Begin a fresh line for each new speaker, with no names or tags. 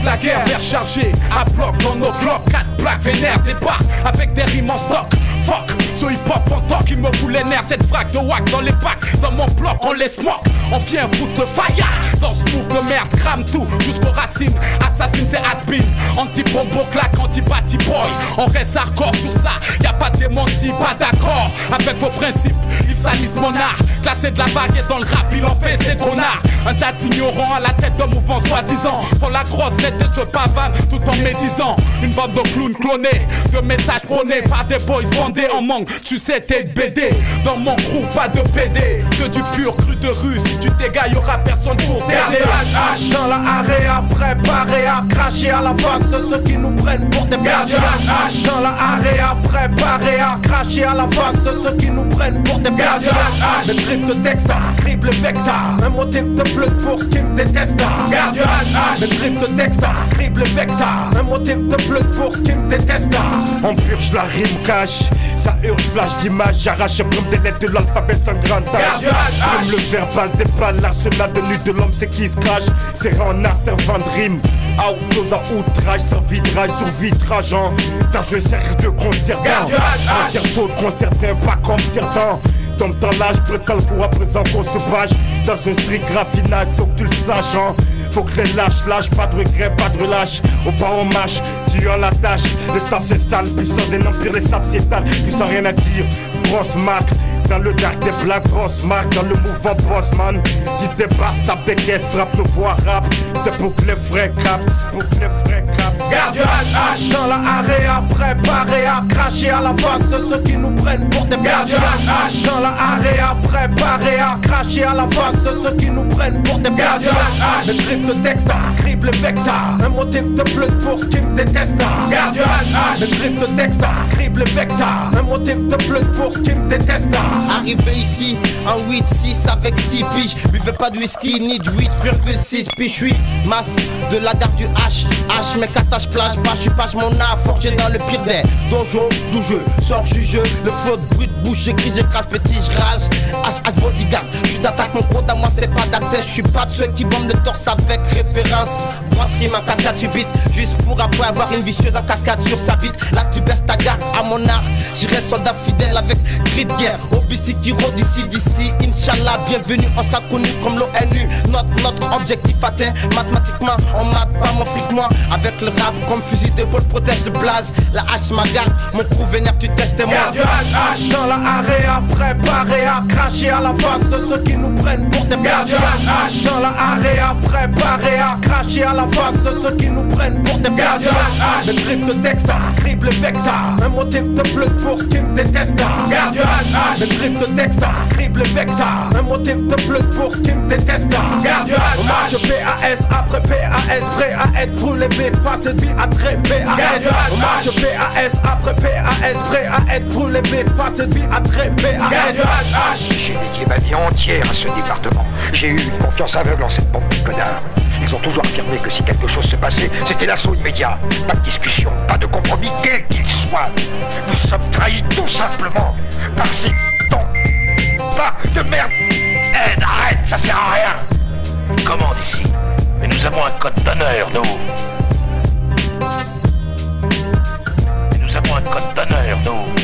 la guerre, vers chargé, à bloc dans nos glocks. 4 plaques vénères débarquent avec des rimes en stock. Fuck, ce hip-hop en tant qu'il me fout les nerfs. Cette frappe de wack dans les packs, dans mon bloc on les smoke. On vient foutre de fire dans ce move de merde, crame tout jusqu'aux racines. Assassine c'est has-been, anti-bobo claque, anti-batty boy. On reste hardcore sur ça, y'a pas de démenti, pas d'accord avec vos principes. Ils salissent mon art, classé de la vague et dans le rap il en fait ses connards. Un tas d'ignorants à la tête d'un mouvement soi-disant font la grosse tête de ce pavane tout en médisant. Une bande de clowns clonés, de messages prônés par des boys bandés en manque. Tu sais t'es de BD, dans mon crew pas de PD, que du pur cru de rue. Si tu dégailles y'aura personne pour t'aider.
Dans la area, préparé à cracher à la face de ceux qui nous prennent pour des perdus. Dans la area, préparé à cracher à la face de ceux qui nous prennent pour des perdus. Le trip de texte, crible vexa, un motif de plus pour ce qui me déteste. Le trip de texte, crible vexa, un motif de plus pour ce qui me déteste.
On purge la rime cash, ça urge flash d'image, j'arrache comme des lettres de l'alphabet sans grand âge. Comme le verbal déballe, l'arsenal de nuit de l'homme c'est qui se crache. C'est en asservant de rime, outlaws à outrage, sans vitrage sur vitrage, hein. Dans un cercle de concertants, concerto de concertins, pas comme certains. Tombe dans l'âge, prétend pour à présent qu'on se bâche. Dans un strict raffinage, faut que tu le saches, hein. Faut que les lâche, pas de regret, pas de relâche. Au pas on mâche, tu as la tâche. Le staff s'installe, puissance d'un empire, les sables s'étalent. Puissant rien à dire, grosse marque. Dans le dark des blagues, grosse marque. Dans le mouvement bossman. Si t'es basse, tape des caisses, frappe, le voix rap. C'est pour que les frais captent, pour que les frais captent.
Garde H dans la area, préparé à cracher à la face de ceux qui nous prennent pour des perdus. Dans la area, préparé à cracher à la face de ceux qui nous prennent pour des perdus. Le trip de texte, crible vexa, un motif de plus pour ce qui me déteste. Garde le trip de texte, crible vexa, un motif de plus pour ce qui me déteste.
Arrivé ici en 8-6 avec 6 piges. Buvez pas de whisky ni de 8,6 piges. J'suis masse de la garde du H mec attache plage, je page mon art forgé dans le pire des dojo d'où je sors jugeux. Le flot de bruit de bouche, j'écris, j'écrase petit, j'rage. HH bodyguard, j'suis d'attaque, mon code à moi c'est pas d'accès. J'suis pas de ceux qui bombent le torse avec référence. Brasserie ma cascade subite, juste pour après avoir une vicieuse en cascade sur sa bite. Là tu baisses ta garde à mon art, j'irai soldat fidèle avec cri de guerre. OBC qui rôde d'ici, Inch'Allah, bienvenue, on sera connu comme l'ONU. Notre objectif atteint, mathématiquement, on mate pas mon fric moi. Avec le rap comme fusil d'épaule protège le blaze. La hache ma garde, mon crew vénère tu testes moi.
H dans la area, préparé à cracher à la face de ceux qui nous prennent pour des perdus. Dans la area, préparé à cracher à la face de ceux qui nous prennent pour des perdus. Le trip de texte, crible vexa, un motif de plus pour ce qui me déteste. Le trip de texte, crible vexa, un motif de plus pour ce qui me déteste. Hommage PAS après PAS, prêt à être brûlé, mais pas cette vie à très PAS. Hommage PAS après PAS, prêt à être brûlé, mais pas cette vie à très PAS.
J'ai dédié ma vie entière à ce département. J'ai eu une confiance aveugle en cette bande de connards. Ils ont toujours affirmé que si quelque chose se passait, c'était l'assaut immédiat. Pas de discussion, pas de compromis, quel qu'il soit. Nous sommes trahis tout simplement par ces pas de merde. Arrête, ça sert à rien. Commande ici. Mais nous avons un code d'honneur, nous. Nous avons un code d'honneur, nous.